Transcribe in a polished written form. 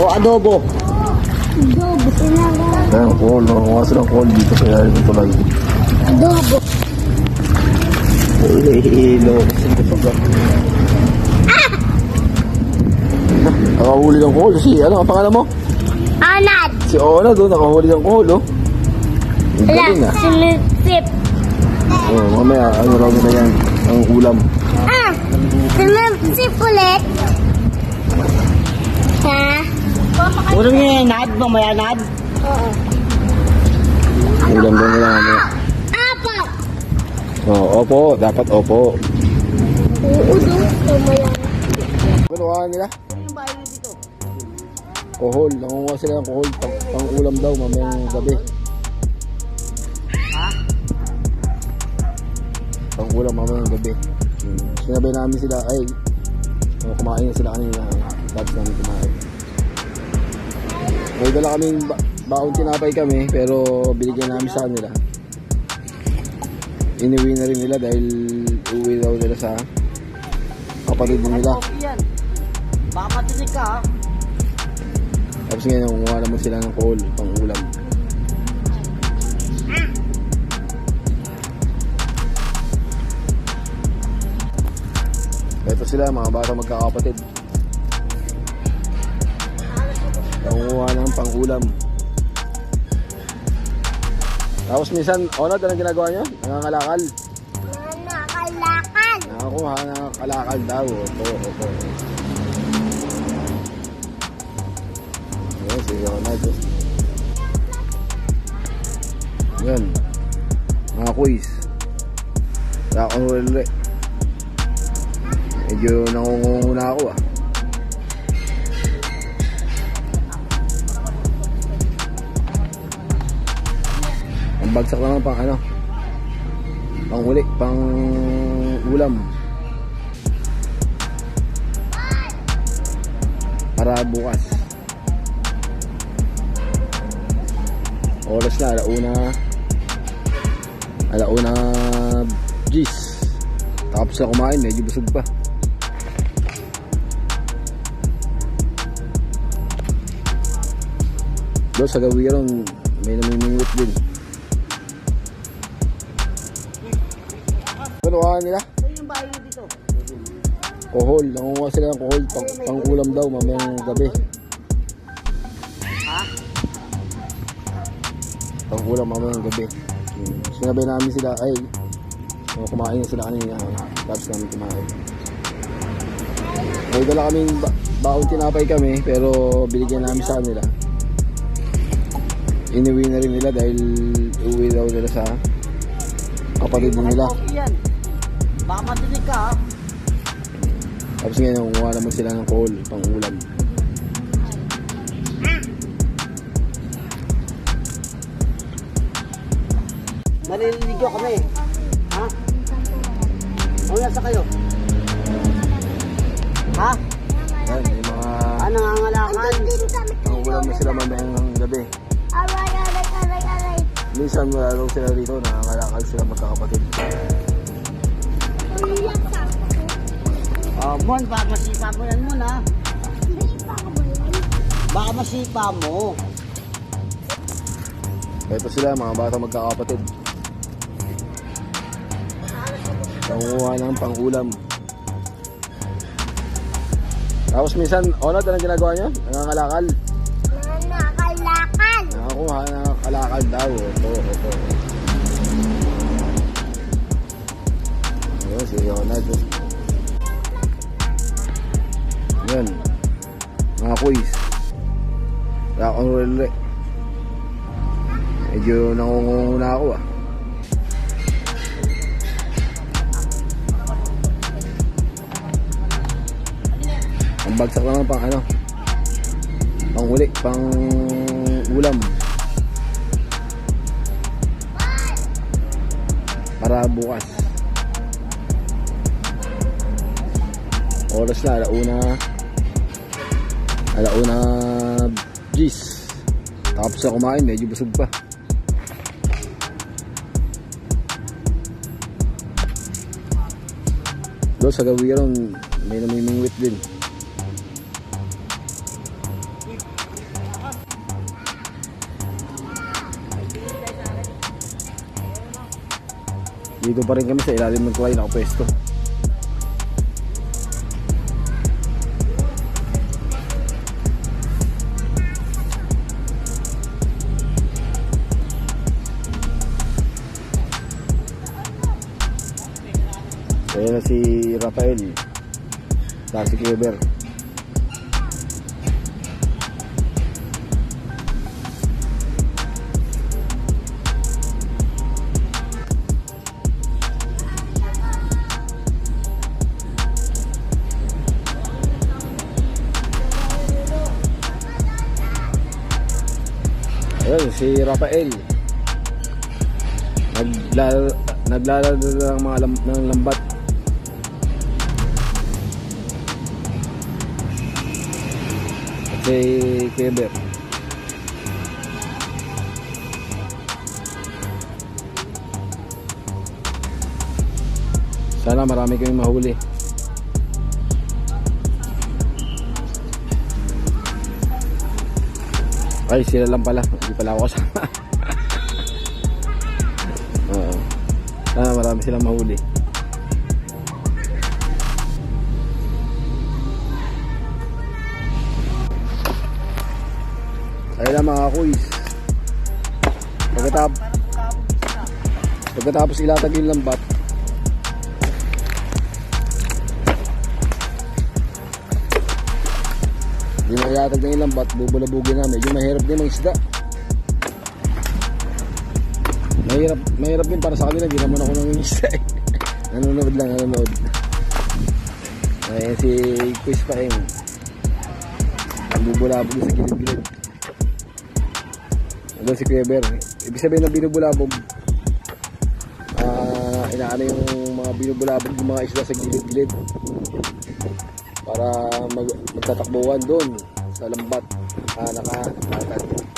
O adobo. Adobo. Ayan, call. Nakakuha silang call dito sa ilalim ng tulay. Adobo. Hilo. Nakahuli ng call. Si ano ang pangalan mo? Anad. Si Ona doon. Nakahuli ng call. Ang galing ah. Sumipsip. Mamaya ano raw nila yan. Ang ulam. Sumipsip ulit. Ha? Ulam niya yung nad, mamaya nad. Oo. Ulam doon nila mamaya. Apo. Opo. Dapat opo. Oo, mamaya. Ano nila? Yung bahay niyo dito. Kohol. Nangunguha sila ng kohol. Pang ulam daw mamayang gabi. Ha? Pang ulam mamayang gabi. Sinabay namin sila. Ay, kumain na sila kanina. Tapos namin kumain. May dala kaming baon tinapay kami. Pero binigyan namin sa kanila. Inuwi na rin nila dahil uwi daw nila sa kapatid nila. Baka matinig ka ha. Tapos ngayon nangunguha naman sila ng kohol pang ulam. Ito sila mga bata magkakapatid. Nangunguha ng pang ulam. Tapos minsan, Onod, anong ginagawa nyo? Nangangalakal. Nakakalakal. Nakakuha ng kalakal daw. Opo. Ayan, si Onod. Ayan. Mga quiz. Nakakunuli. Medyo nangunguna ako ah. Ang bagsak naman pang ano, pang huli, pang ulam para bukas. Oras na, alauna gis. Tapos na kumain, medyo busog pa. Doon sa gawiran may namimingwit din. Kunuhaan nila? Yung bahay niyo dito. Kohol. Nangunguha sila ng kohol. Pang ulam daw mamayang gabi. Ha? Pang ulam mamayang gabi. Sinabay namin sila. Ay, kumain na sila kanina. Tapos namin kumain. May dala kaming baon tinapay kami. Pero binigyan namin sa kanila. Inuwi na rin nila dahil uwi daw nila sa kapatid nila. Baka matinig ka ha. Tapos ngayon nangunguha naman sila ng kohol pang ulam. Maliligo kami. Ha? O nasa kayo? Ha? Yan, may mga Nangangalakan. nangungulam na sila mamayang gabi. Aray. Minsan wala daw sila dito, nangangalakal sila magkakapatid. Mon, baka masipa mo yan Mon ha. Baka masipa mo. Ito sila, mga bata magkakapatid. Nangunguha ng pang ulam. Tapos minsan, Onod, anong ginagawa nyo? Nangangalakal. Nakakalakal. Nakakuha ng kalakal daw. Opo. Ayan, si Onod. Ayan. Mga quiz. Nakakunuli. Medyo nangunguna ako ah. Ang bagsak naman pang ano, pang huli, pang ulam para bukas. Oras na, alauna gis. Tapos na kumain, medyo busog pa. Doon sa gawiran may namimingwit din. Dito pa rin kami sa ilalim ng tulay nakapwesto. Ayan na si Rafael. Saka si Kleber. Ayan si Rafael. Naglalaro ng mga ng lambat. Si Kleber. Sana marami kayong mahuli. Ay, sila lang pala. Hindi pala ako kasama. Oo. Sana marami silang mahuli. Ayun lang mga kuys. Pagkatapos ilatag yung lambat, hindi na ilatag na yung lambat, bubulabugin na. Medyo mahirap din mga isda. Mahirap din para sa kanila. Hindi naman ako nang isda eh. Nanonood lang, nanonood. Ayan si Kuys Paeng. Ang bubulabog sa gilid-gilid. Doon si Kleber. Ibig sabihin ng binubulabog, inaano yung mga binubulabog yung mga isda sa gilid-gilid para magtatakbuhan doon sa lambat. Nakakatag.